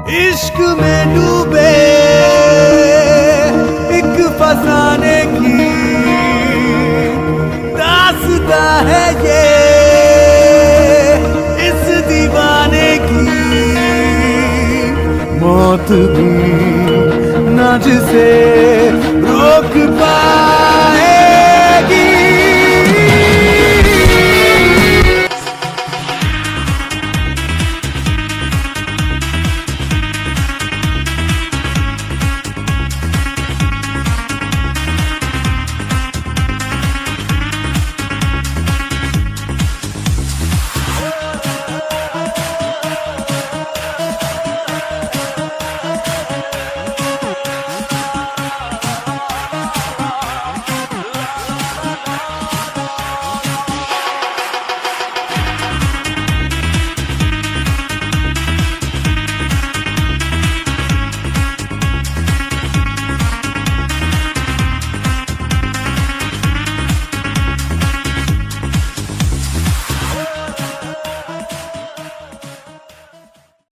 इश्क में डूबे एक फसाने की दास्तां है ये इस दीवाने की। मौत भी ना जिसे रोक पाएगी।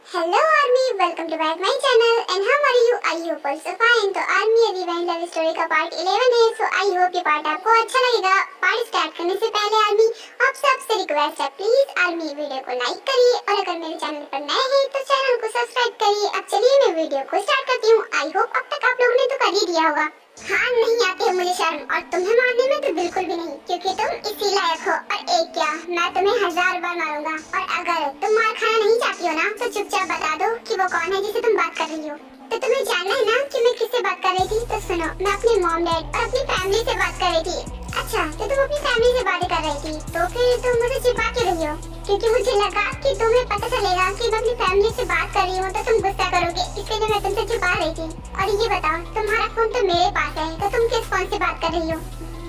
Hello army, welcome to back my channel and how are you? I hope also fine. तो आर्मी ये रिवेंज लव स्टोरी का पार्ट 11 है, सो आई होप ये पार्ट आपको अच्छा लगेगा। पार्ट स्टार्ट करने से पहले आर्मी आप सबसे रिक्वेस्ट है, प्लीज आर्मी वीडियो को लाइक करिए और अगर मेरे चैनल पर नए हैं तो चैनल को सब्सक्राइब करिए। अब चलिए मैं वीडियो को स्टार्ट करती हूँ। आई होप अब तक आप लोगों ने तो कर ही दिया होगा। हाँ, नहीं आती है मुझे शर्म और तुम्हें मारने में तो बिल्कुल भी नहीं, क्योंकि तुम इसी लायक हो। और एक क्या, मैं तुम्हें 1000 बार मारूंगा। और अगर तुम मार खाना नहीं चाहती हो ना तो चुपचाप बता दो कि वो कौन है जिसे तुम बात कर रही हो। तो तुम्हें जानना है ना कि मैं किससे बात कर रही थी? तो सुनो, मैं अपने मॉम डैड और अपनी फैमिली से बात कर रही थी। अच्छा, तो तुम अपनी फैमिली से बातें कर रही थी, तो फिर तुम मुझे छिपा क्यों रही हो? क्योंकि मुझे लगा कि तुम्हें पता चलेगा कि मैं अपनी फैमिली से बात कर रही हूँ तो तुम गुस्सा करोगे, इसलिए मैं तुमसे छुपा रही थी। और ये बताओ, तुम्हारा फोन तो मेरे पास है, तो तुम किस फोन से बात कर रही हो?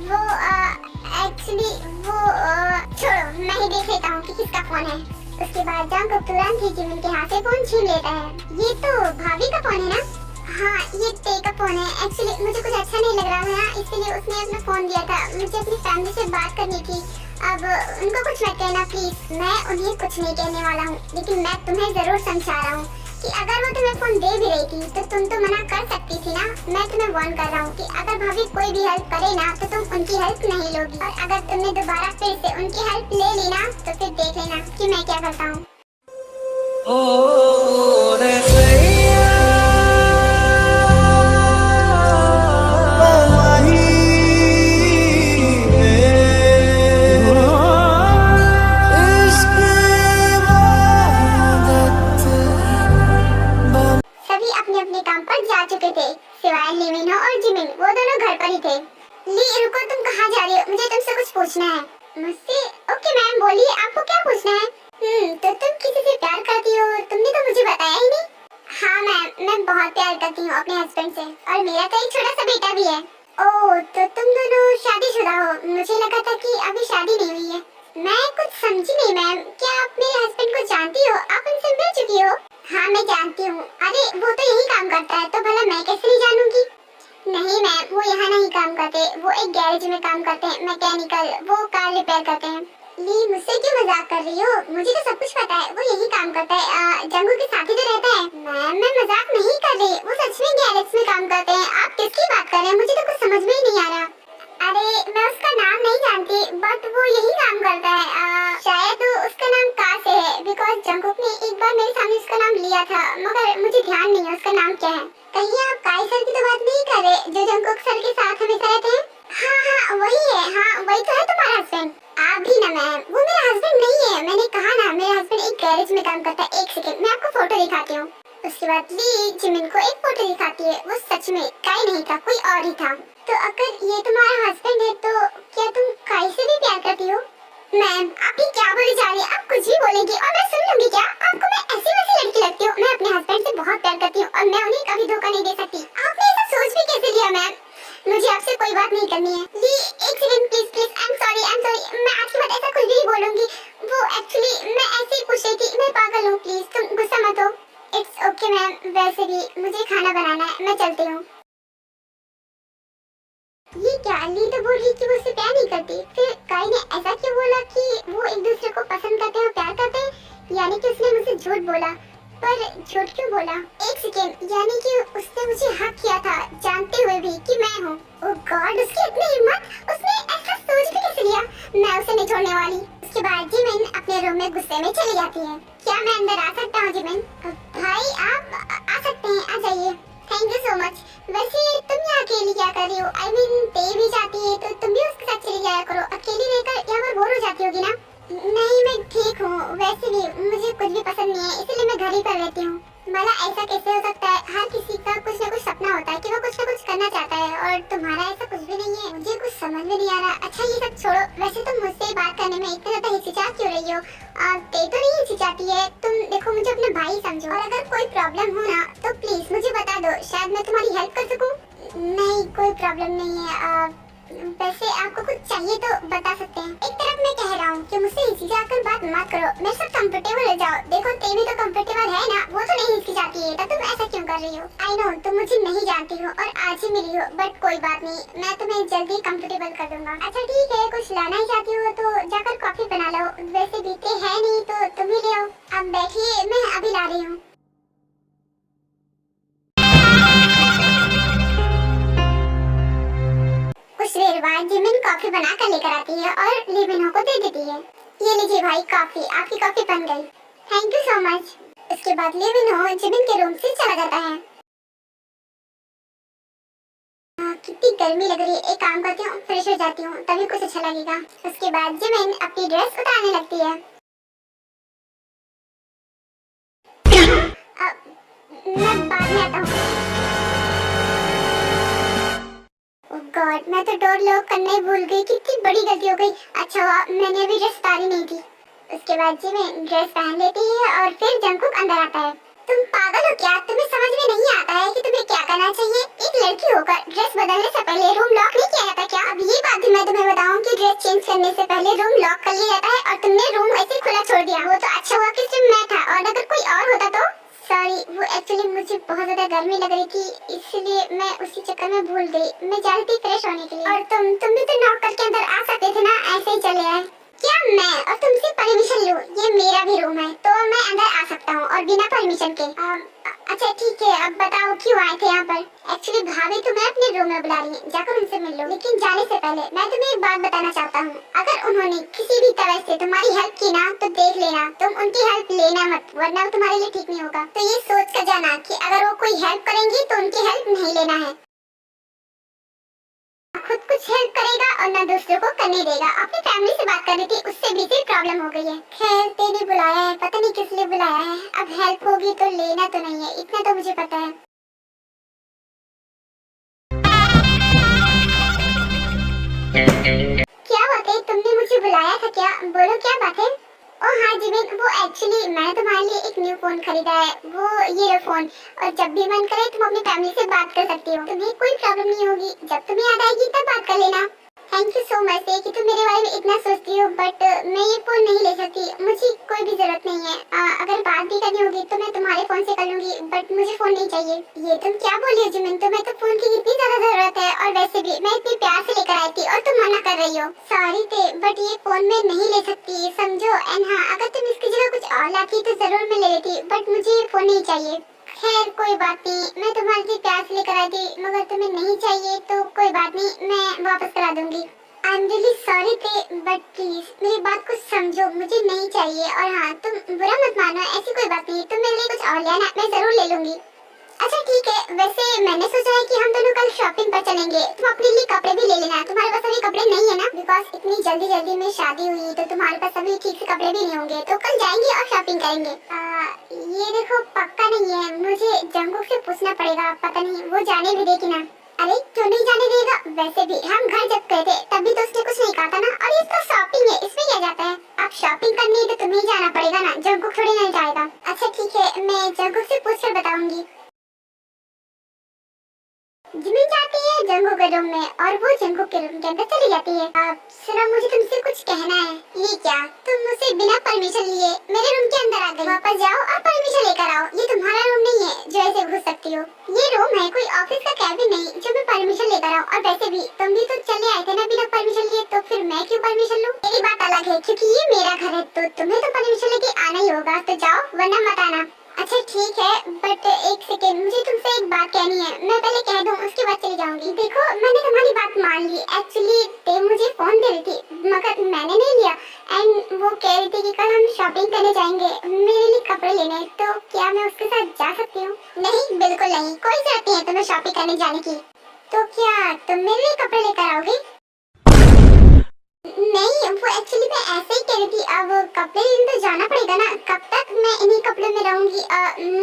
वो एक्चुअली वो छोड़ो, मैं ही देख लेता हूँ कि किसका फोन है। उसके बाद जंगकुक तुरंत ही जिमिन के हाथ से फोन छीन लेता है। ये तो भाभी का फोन है ना? हाँ, ये ते का फोन है। एक्चुअली मुझे कुछ अच्छा नहीं लग रहा था ना, इसलिए उसने अपना फोन दिया था। मुझे अपनी फैमिली से बात करनी थी। अब उनको कुछ मत कहना प्लीज। मैं उन्हें कुछ नहीं कहने वाला हूँ, लेकिन मैं तुम्हें जरूर समझा रहा हूँ कि अगर वो तुम्हें फोन दे भी रही थी तो तुम तो मना कर सकती थी ना। मैं तुम्हें वार्न कर रहा हूँ कि अगर भाभी कोई भी हेल्प करे ना तो तुम उनकी हेल्प नहीं लोगी। और अगर तुमने दोबारा फिर से उनकी हेल्प ले ली ना तो फिर देख लेना कि मैं क्या करता हूँ। चुके थे सिवाय लिविन और जिमिन, वो दोनों घर पर ही थे। ली, रुको, तुम कहाँ जा रही हो? मुझे तुमसे कुछ पूछना है। मुझसे? ओके मैम, बोलिए, आपको क्या पूछना है? तो तुम किसी से प्यार करती हो? तुमने तो मुझे बताया ही नहीं। हाँ मैम, मैं बहुत प्यार करती हूँ अपने हस्बैंड से और मेरा तो एक छोटा सा बेटा भी है। ओह, तो तुम दोनों शादीशुदा हो? मुझे लगा था कि अभी शादी नहीं हुई है। मैं कुछ समझी नहीं मैम, क्या आप मेरे हस्बैंड को जानती हो? आप उनसे मिल चुकी हो? हाँ मैं जानती हूँ। अरे वो तो यही काम करता है, तो भला मैं कैसे नहीं जानूंगी? नहीं मैम, वो यहाँ नहीं काम करते, वो एक गैरेज में काम करते हैं, मैकेनिकल, वो कार रिपेयर करते हैं। ली, मुझसे क्यों मजाक कर रही हो? मुझे तो सब कुछ पता है, वो यही काम करता है, जंगू के साथ ही तो रहता है। मैम मैं मजाक नहीं कर रही, वो सच में गैरेज में काम करते हैं। आप किसकी बात कर रहे हैं? मुझे तो कुछ समझ में ही नहीं आ रहा। अरे मैं उसका नाम नहीं जानती, बट वो यही काम करता है। शायद उसका नाम का से है, बिकॉज जंगकुक ने एक बार मेरे सामने उसका नाम लिया था, मगर मुझे ध्यान नहीं है उसका नाम क्या है। कहीं आप काई सर की तो बात नहीं कर रहे, जो जंगकुक सर के साथ हमेशा रहते हैं? हाँ वही है। हाँ वही तो है तुम्हारा हस्बैंड। आप भी ना मैम, वो मेरा हस्बैंड नहीं है। मैंने कहा ना, मेरा हस्बैंड एक गैरेज में काम करता है। एक सेकंड, मैं आपको फोटो दिखाती हूँ। उसके बाद ली जिमिन को एक फोटो दिखाती है। वो सच में काई नहीं था, कोई और ही था। तो अगर ये तुम्हारा हस्बैंड है तो क्या तुम काई से भी प्यार करती हो? मैम आप ये क्या बोले जा रही है? आप कुछ भी बोलेंगी और मैं सुन लूंगी क्या? आपको मैं ऐसी वैसी लड़की लगती हूँ? मैं अपने हस्बैंड से बहुत प्यार करती हूँ और मैं उन्हें कभी धोखा नहीं दे सकती। आपने ऐसा सोच भी कैसे लिया? मैम मुझे आपसे कोई बात नहीं करनी है। ली एक second please please, I am sorry. मैं आज के बाद ऐसा कुछ भी बोलूंगी। वो एक्चुअली मैं ऐसे ही पूछ रही थी, मैं पागल हूँ, प्लीज तुम गुस्सा मत हो। इट्स ओके मैम, वैसे भी मुझे खाना बनाना है, मैं चलती हूँ। ये क्या, ली तो बोल रही कि वो उससे प्यार नहीं करती, फिर काई ने ऐसा क्यों बोला कि वो एक दूसरे को पसंद करते हैं और प्यार करते हैं? यानी कि उसने मुझसे झूठ बोला। पर झूठ क्यों बोला? एक सेकेंड, यानी कि उसने मुझे हक किया था जानते हुए भी कि मैं हूँ। ओह गॉड, उसकी इतनी हिम्मत! उसने ऐसा सोच भी कैसे लिया? मैं उसे नहीं छोड़ने वाली। उसके बाद जिमिन अपने रूम में गुस्से में चली जाती है। क्या मैं अंदर आ सकता हूँ जिमिन? भाई आप आ सकते हैं, आ जाइए। Thank you so much. वैसे तुम यहाँ अकेली क्या कर रही हो? आई मीन ते भी जाती है तो तुम भी उसके साथ चली जाया करो। अकेली रहकर यहाँ पर बोर हो जाती होगी ना? नहीं, मैं ठीक हूँ। वैसे भी मुझे कुछ भी पसंद नहीं है, इसलिए मैं घर ही पर रहती हूँ। मला ऐसा कैसे हो सकता है? हर किसी का कुछ ना कुछ सपना होता है कि वो कुछ ना कुछ करना चाहता है, और तुम्हारा ऐसा कुछ भी नहीं है। मुझे कुछ समझ में नहीं आ रहा। अच्छा ये सब छोड़ो, वैसे तुम मुझसे बात करने में इतना ज्यादा हिचकिचा क्यों रही हो? ते तो नहीं हिचकिचाती है। तुम देखो, मुझे अपना भाई समझो, और अगर कोई प्रॉब्लम हो ना तो प्लीज मुझे बता दो, शायद मैं तुम्हारी हेल्प कर सकूँ। नहीं, कोई प्रॉब्लम नहीं है। वैसे आपको कुछ चाहिए तो बता सकते हैं। एक तरफ मैं कह रहा हूँ कि मुझसे हिचकिचाकर बात मत करो, मेरे साथ कंफर्टेबल हो जाओ। देखो ते भी तो कंफर्टेबल है ना, वो तो नहीं हिचकिचाती है, तो तुम ऐसा क्यों कर रही हो? आई नो तुम मुझे नहीं जानती हो और आज ही मिली हो, बट कोई बात नहीं, मैं तुम्हें जल्दी कंफर्टेबल कर दूंगा। अच्छा ठीक है, कुछ लाना ही चाहती हो तो जाकर कॉफी बना लो। वैसे बीते है नहीं तो तुम ही ले आओ। अब बैठिए, मैं अभी ला रही हूँ। कुछ देर बाद जिमिन कॉफी बनाकर लेकर आती है और लिबिनो को दे देती है। ये लीजिए भाई कॉफी, आपकी कॉफी बन गई। Thank you so much. उसके बाद लिबिनो जिमिन के रूम से चला जाता है। कितनी गर्मी लग रही है, एक काम करती हूँ, फ्रेश हो जाती हूँ, तभी कुछ अच्छा लगेगा। उसके बाद जिमिन अपनी ड्रेस उतारने लगती है। मैं बाद में आता हूँ। गॉड, मैं तो डोर लॉक करना ही भूल गई। कितनी बड़ी गलती हो गई। अच्छा हुआ मैंने अभी ड्रेस उतारी नहीं थी। उसके बाद जिमिन ड्रेस पहन लेती है और फिर जंगकुक अंदर आता है। तुम पागल हो क्या? तुम्हें समझ में नहीं आता है कि तुम्हें क्या करना चाहिए? एक लड़की होकर ड्रेस बदलने से पहले रूम लॉक नहीं किया जाता क्या? अब ये बात भी मैं तुम्हें बताऊं कि ड्रेस चेंज करने से पहले रूम लॉक कर लिया जाता है, और तुमने रूम ऐसे खुला छोड़ दिया। वो तो अच्छा हुआ कि सिर्फ मैं था, और अगर कोई और होता तो। सॉरी, वो एक्चुअली मुझे बहुत ज्यादा गर्मी लग रही थी, इसलिए मैं उसी चक्कर में भूल गई। मैं जा रही थी फ्रेश होने के लिए। और तुम भी तो नॉक करके अंदर आ सकते थे ना, ऐसे ही चले आए। क्या मैं और तुमसे परमिशन लूं? ये मेरा भी रूम है, तो मैं अंदर आ सकता हूँ और बिना परमिशन के। अच्छा ठीक है, अब बताओ क्यों आए थे यहाँ पर? एक्चुअली भाभी तुम्हें अपने रूम में बुला रही है, जाकर उनसे मिल लो। लेकिन जाने से पहले मैं तुम्हें एक बात बताना चाहता हूँ। अगर उन्होंने किसी भी तरह से तुम्हारी हेल्प की ना, तो देख लेना तुम उनकी हेल्प लेना मत, वरना तुम्हारे लिए ठीक नहीं होगा। तो ये सोच कर जाना कि अगर वो कोई हेल्प करेंगी तो उनकी हेल्प नहीं लेना है। खुद कुछ हेल्प करेगा और ना दूसरों को करने देगा। अपनी फैमिली से बात कर रही थी, उससे भी प्रॉब्लम हो गई है। खैर तेने बुलाया है, पता नहीं किस लिए बुलाया है। अब हेल्प होगी तो लेना तो नहीं है, इतना तो मुझे पता है। क्या बात है, तुमने मुझे बुलाया था क्या? बोलो क्या बात है? ओह हाँ जिमिन, वो एक्चुअली मैंने तुम्हारे लिए एक न्यू फोन खरीदा है, वो ये लो फोन। और जब भी मन करे तुम अपनी फैमिली से बात कर सकती हो, तुम्हें कोई प्रॉब्लम नहीं होगी। जब तुम्हें याद आएगी तब बात कर लेना। थैंक यू सो मच कि तुम मेरे बारे में इतना सोचती हो, बट मैं ये फोन नहीं ले सकती, मुझे कोई भी जरूरत नहीं है। अगर बात भी करनी होगी तो मैं तुम्हारे फोन से कर लूंगी, बट मुझे फोन नहीं चाहिए। ये तुम क्या बोल रही हो जिमिन? तुम्हें तो फोन की इतनी ज्यादा जरूरत है, और वैसे भी मैं इतने प्यार से लेकर आई थी और तुम मना कर रही हो। सॉरी थे, बट ये फोन मैं नहीं ले सकती, समझो। एंड हाँ, अगर तुम इसकी जगह कुछ और लाती तो जरूर मैं ले लेती, बट मुझे ये फोन नहीं चाहिए। खैर कोई बात नहीं, मैं तुम्हारे लिए प्यार से लेकर आई थी, मगर तुम्हें नहीं चाहिए तो कोई बात नहीं, मैं वापस करा दूंगी। आई एम रियली सॉरी थे, बट प्लीज मेरी बात को समझो, मुझे नहीं चाहिए। और हाँ, तुम बुरा मत मानो, ऐसी कोई बात नहीं, तुम मेरे लिए कुछ और ले आना, मैं जरूर ले लूंगी। अच्छा ठीक है, वैसे मैंने सोचा है कि हम दोनों कल शॉपिंग पर चलेंगे। तुम अपने लिए कपड़े भी ले लेना। तुम्हारे पास अभी कपड़े नहीं है ना? बिकॉज इतनी जल्दी जल्दी में शादी हुई तो तुम्हारे पास अभी ठीक से कपड़े भी नहीं होंगे, तो कल जाएंगे और शॉपिंग करेंगे। ये देखो पक्का नहीं है, मुझे जंगकुक से पूछना पड़ेगा, पता नहीं वो जाने भी देगी ना। अरे क्यों नहीं जाने देगा? वैसे भी हम घर जब गए थे तभी तो उसने कुछ नहीं कहा था ना। और ये तो शॉपिंग है, इसमें क्या जाता है? आप शॉपिंग करनी है तो तुम्हें जाना पड़ेगा ना, जंगकुक थोड़ी नहीं जाएगा। अच्छा ठीक है, मैं जंगकुक से पूछ कर बताऊंगी। जिमिन जाती है जंगकुक के रूम में, और वो जंगकुक के रूम के अंदर चली जाती है। सुनो, मुझे तुमसे कुछ कहना है। ये क्या? तुम मुझसे बिना परमिशन लिए मेरे रूम के अंदर आ गई? वापस जाओ और परमिशन लेकर आओ। ये तुम्हारा रूम नहीं है जो ऐसे घुस सकती हो। ये रूम है, कोई ऑफिस का कैबिन नहीं जो मैं परमिशन लेकर आऊँ। और वैसे भी तुम भी तो चले आए थे ना बिना परमिशन लिए, तो फिर मैं क्यों परमिशन लूँ? मेरी बात अलग है, क्योंकि ये मेरा घर है, तो तुम्हें तो परमिशन लेके आना ही होगा। तो जाओ, वरना मत आना। अच्छा ठीक है, बट एक सेकेंड, मुझे तुमसे एक बात कहनी है। मैं पहले कह दूं, उसके बाद चली जाऊंगी। देखो, मैंने तुम्हारी बात मान ली। एक्चुअली ते मुझे फोन दे रही थी, मगर मैंने नहीं लिया। एंड वो कह रही थी कि कल हम शॉपिंग करने जाएंगे मेरे लिए कपड़े लेने। तो क्या मैं उसके साथ जा सकती हूँ? नहीं, बिल्कुल नहीं, कोई जरूरत नहीं है तुम्हें शॉपिंग करने जाने की। तो क्या तुम मेरे लिए कपड़े लेकर आओगी? नहीं, वो एक्चुअली मैं ऐसे ही कह रही थी। अब कपड़े लेने तो जाना पड़ेगा ना, कब तक मैं इन्हीं कपड़ों में रहूंगी?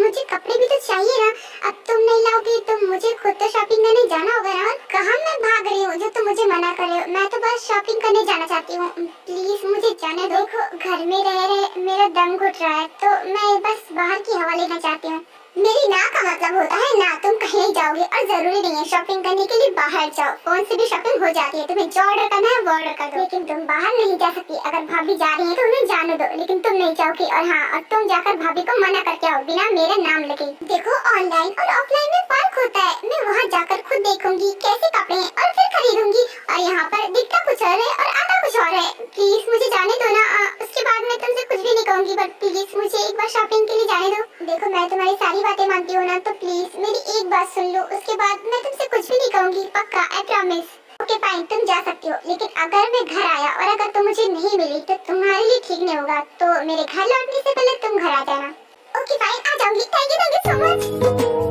मुझे कपड़े भी तो चाहिए ना। अब तुम नहीं लाओगी तो मुझे खुद तो शॉपिंग करने जाना होगा ना। कहाँ मैं भाग रही हूँ जो तुम मुझे मना कर रहे हो? मैं तो बस शॉपिंग करने जाना चाहती हूँ, प्लीज मुझे जाने दो। देखो, घर में रह रहे मेरा दम घुट रहा है, तो मैं बस बाहर की हवा लेना चाहती हूँ। मेरी ना का मतलब होता है ना, तुम कहीं जाओगे। और जरूरी नहीं है शॉपिंग करने के लिए बाहर जाओ, फोन से भी शॉपिंग हो जाती है। तुम्हें जो ऑर्डर करना है वो ऑर्डर कर दो, लेकिन तुम बाहर नहीं जा सकती। अगर भाभी जा रही है तो उन्हें जाने दो, लेकिन तुम नहीं जाओगी। और हाँ, और तुम जाकर भाभी को मना करके आओ बिना मेरा नाम लगे। देखो, ऑनलाइन और ऑफलाइन में फर्क होता है। मैं वहाँ जाकर खुद देखूंगी कैसे कपड़े हैं और फिर खरीदूंगी। और यहाँ पर दिखता कुछ और है और आता कुछ और है। प्लीज मुझे जाने दो ना। उसके बाद मैं तुमसे कुछ भी नहीं कहूंगी, बट प्लीज मुझे एक बार शॉपिंग के लिए जाने दो। देखो, मैं तुम्हारी सारी बातें मानती हूँ ना, तो प्लीज मेरी एक बात सुन लो। उसके बाद मैं तुमसे कुछ भी नहीं कहूंगी, पक्का, आई प्रॉमिस। ओके फाइन, तुम जा सकती हो, लेकिन अगर मैं घर आया और अगर तुम मुझे नहीं मिली तो तुम्हारे लिए ठीक नहीं होगा। तो मेरे घर लौटने से पहले तुम घर आ जाना। ओके फाइन, आ जाऊंगी। Thank you so much.